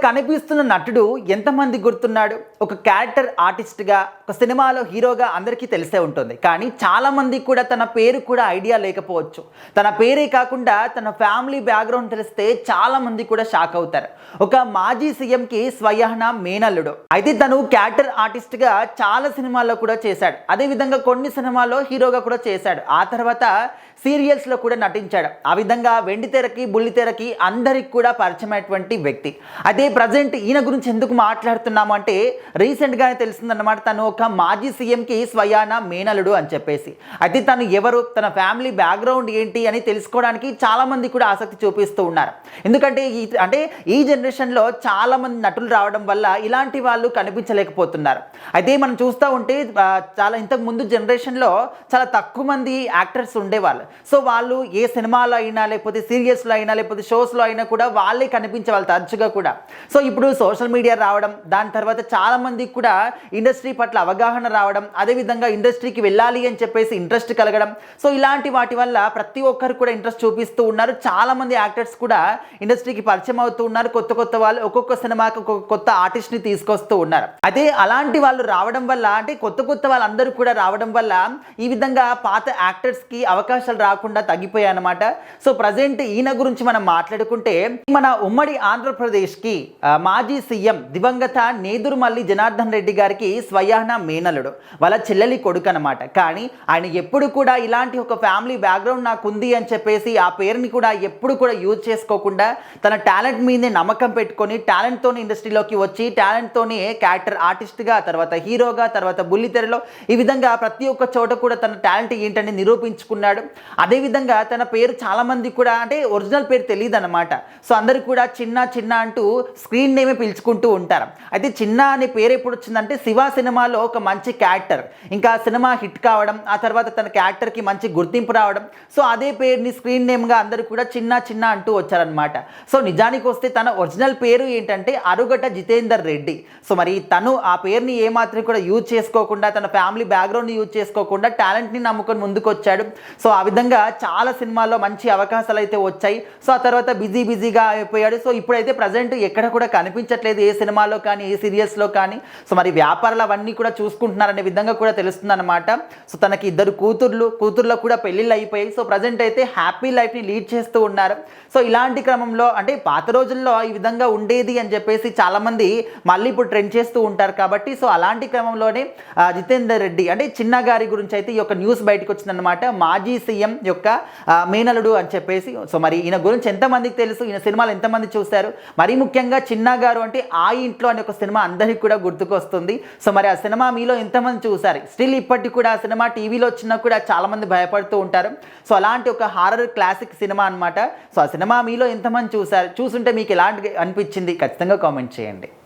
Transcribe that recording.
కనిపిస్తున్న నటుడు ఎంతమంది గుర్తున్నాడు? ఒక క్యారెక్టర్ ఆర్టిస్ట్గా, ఒక సినిమాలో హీరోగా అందరికీ తెలిసే ఉంటుంది. కానీ చాలామంది కూడా తన పేరు కూడా ఐడియా లేకపోవచ్చు. తన పేరే కాకుండా తన ఫ్యామిలీ బ్యాక్గ్రౌండ్ తెలిస్తే చాలామంది కూడా షాక్ అవుతారు. ఒక మాజీ సీఎంకి స్వయాన మేనల్లుడు. అయితే తను క్యారెక్టర్ ఆర్టిస్ట్గా చాలా సినిమాల్లో కూడా చేశాడు. అదేవిధంగా కొన్ని సినిమాల్లో హీరోగా కూడా చేశాడు. ఆ తర్వాత సీరియల్స్లో కూడా నటించాడు. ఆ విధంగా వెండితెరకి బుల్లితెరకి అందరికి కూడా పరిచయమైనటువంటి వ్యక్తి. అదే ప్రజెంట్ ఈయన గురించి ఎందుకు మాట్లాడుతున్నాము అంటే రీసెంట్గానే తెలిసిందన్నమాట. తను ఒక మాజీ సీఎంకి స్వయాన మేనలుడు అని చెప్పేసి. అయితే తను ఎవరు, తన ఫ్యామిలీ బ్యాక్గ్రౌండ్ ఏంటి అని తెలుసుకోవడానికి చాలామంది కూడా ఆసక్తి చూపిస్తూ ఉన్నారు. ఎందుకంటే ఈ జనరేషన్లో చాలామంది నటులు రావడం వల్ల ఇలాంటి వాళ్ళు కనిపించలేకపోతున్నారు. అయితే మనం చూస్తూ ఉంటే చాలా ఇంతకు ముందు జనరేషన్లో చాలా తక్కువ మంది యాక్టర్స్ ఉండేవాళ్ళు. సో వాళ్ళు ఏ సినిమాలో అయినా, లేకపోతే సీరియల్స్లో అయినా, లేకపోతే షోస్లో అయినా కూడా వాళ్ళే కనిపించేవాళ్ళు తరచుగా కూడా. సో ఇప్పుడు సోషల్ మీడియా రావడం, దాని తర్వాత చాలామందికి కూడా ఇండస్ట్రీ పట్ల అవగాహన రావడం, అదేవిధంగా ఇండస్ట్రీకి వెళ్ళాలి అని చెప్పేసి ఇంట్రెస్ట్ కలగడం. సో ఇలాంటి వాటి వల్ల ప్రతి ఒక్కరు కూడా ఇంట్రెస్ట్ చూపిస్తూ ఉన్నారు. చాలామంది యాక్టర్స్ కూడా ఇండస్ట్రీకి పరిచయం అవుతూ ఉన్నారు. కొత్త కొత్త వాళ్ళు ఒక్కొక్క సినిమాకి ఒక్కొక్క కొత్త ఆర్టిస్ట్ని తీసుకొస్తూ ఉన్నారు. అదే అలాంటి వాళ్ళు రావడం వల్ల, అంటే కొత్త కొత్త వాళ్ళందరూ కూడా రావడం వల్ల ఈ విధంగా పాత యాక్టర్స్కి అవకాశాలు రాకుండా తగ్గిపోయాయి అన్నమాట. సో ప్రజెంట్ ఈయన గురించి మనం మాట్లాడుకుంటే, మన ఉమ్మడి ఆంధ్రప్రదేశ్కి మాజీ సీఎం దివంగత నేదురుమల్లి జనార్దన్ రెడ్డి గారికి స్వయాన మేనలుడు, వాళ్ళ చెల్లెలి కొడుకు అనమాట. కానీ ఆయన ఎప్పుడు కూడా ఇలాంటి ఒక ఫ్యామిలీ బ్యాక్గ్రౌండ్ నాకు ఉంది అని చెప్పేసి ఆ పేరుని కూడా ఎప్పుడు కూడా యూజ్ చేసుకోకుండా తన టాలెంట్ మీదే నమ్మకం పెట్టుకొని టాలెంట్తోనే ఇండస్ట్రీలోకి వచ్చి టాలెంట్తోనే క్యారెక్టర్ ఆర్టిస్ట్గా, తర్వాత హీరోగా, తర్వాత బుల్లితెరలో ఈ విధంగా ప్రతి ఒక్క చోట కూడా తన టాలెంట్ ఏంటని నిరూపించుకున్నాడు. అదేవిధంగా తన పేరు చాలామంది కూడా, అంటే ఒరిజినల్ పేరు తెలియదు అనమాట. సో అందరు కూడా చిన్న చిన్న అంటూ స్క్రీన్ నేమే పిలుచుకుంటూ ఉంటారు. అయితే చిన్న అనే పేరు ఎప్పుడు వచ్చిందంటే శివ సినిమాలో ఒక మంచి క్యారెక్టర్, ఇంకా సినిమా హిట్ కావడం, ఆ తర్వాత తన క్యారెక్టర్కి మంచి గుర్తింపు రావడం. సో అదే పేరుని స్క్రీన్ నేమ్గా అందరూ కూడా చిన్న చిన్న అంటూ వచ్చారనమాట. సో నిజానికి వస్తే తన ఒరిజినల్ పేరు ఏంటంటే అరుగట జితేందర్ రెడ్డి. సో మరి తను ఆ పేరుని ఏమాత్రం కూడా యూజ్ చేసుకోకుండా, తన ఫ్యామిలీ బ్యాక్గ్రౌండ్ని యూజ్ చేసుకోకుండా టాలెంట్ని నమ్ముకొని ముందుకు వచ్చాడు. సో ఆ విధంగా చాలా సినిమాల్లో మంచి అవకాశాలు అయితే వచ్చాయి. సో ఆ తర్వాత బిజీగా అయిపోయాడు. సో ఇప్పుడైతే ప్రజెంట్ ఎక్కడ కూడా కనిపించట్లేదు, ఏ సినిమాలో కానీ, ఏ సీరియల్స్లో కానీ. సో మరి వ్యాపారాలు అవన్నీ కూడా చూసుకుంటున్నారనే విధంగా కూడా తెలుస్తుంది అనమాట. సో తనకి ఇద్దరు కూతుర్లో కూడా పెళ్ళిళ్ళు అయిపోయాయి. సో ప్రజెంట్ అయితే హ్యాపీ లైఫ్ని లీడ్ చేస్తూ ఉన్నారు. సో ఇలాంటి క్రమంలో, అంటే పాత రోజుల్లో ఈ విధంగా ఉండేది అని చెప్పేసి చాలామంది మళ్ళీ ఇప్పుడు ట్రెండ్ చేస్తూ ఉంటారు కాబట్టి, సో అలాంటి క్రమంలోనే జితేందర్ రెడ్డి, అంటే చిన్న గారి గురించి అయితే ఈ యొక్క న్యూస్ బయటకు వచ్చిందనమాట. మాజీ సీఎం యొక్క మేనలుడు అని చెప్పేసి. సో మరి ఈయన గురించి ఎంతమందికి తెలుసు, ఈయన సినిమాలు ఎంతమంది చూశారు? మరీ ముఖ్యంగా చిన్న గారు అంటే ఆ ఇంట్లో అనే ఒక సినిమా అందరికీ కూడా గుర్తుకొస్తుంది. సో మరి ఆ సినిమా మీలో ఎంతమంది చూశారు? స్టిల్ ఇప్పటికి కూడా ఆ సినిమా టీవీలో వచ్చినా కూడా చాలామంది భయపడుతూ ఉంటారు. సో అలాంటి ఒక హారర్ క్లాసిక్ సినిమా అనమాట. సో ఆ సినిమా మీలో ఎంతమంది చూశారు? చూసుంటే మీకు ఎలాంటి అనిపించింది ఖచ్చితంగా కామెంట్ చేయండి.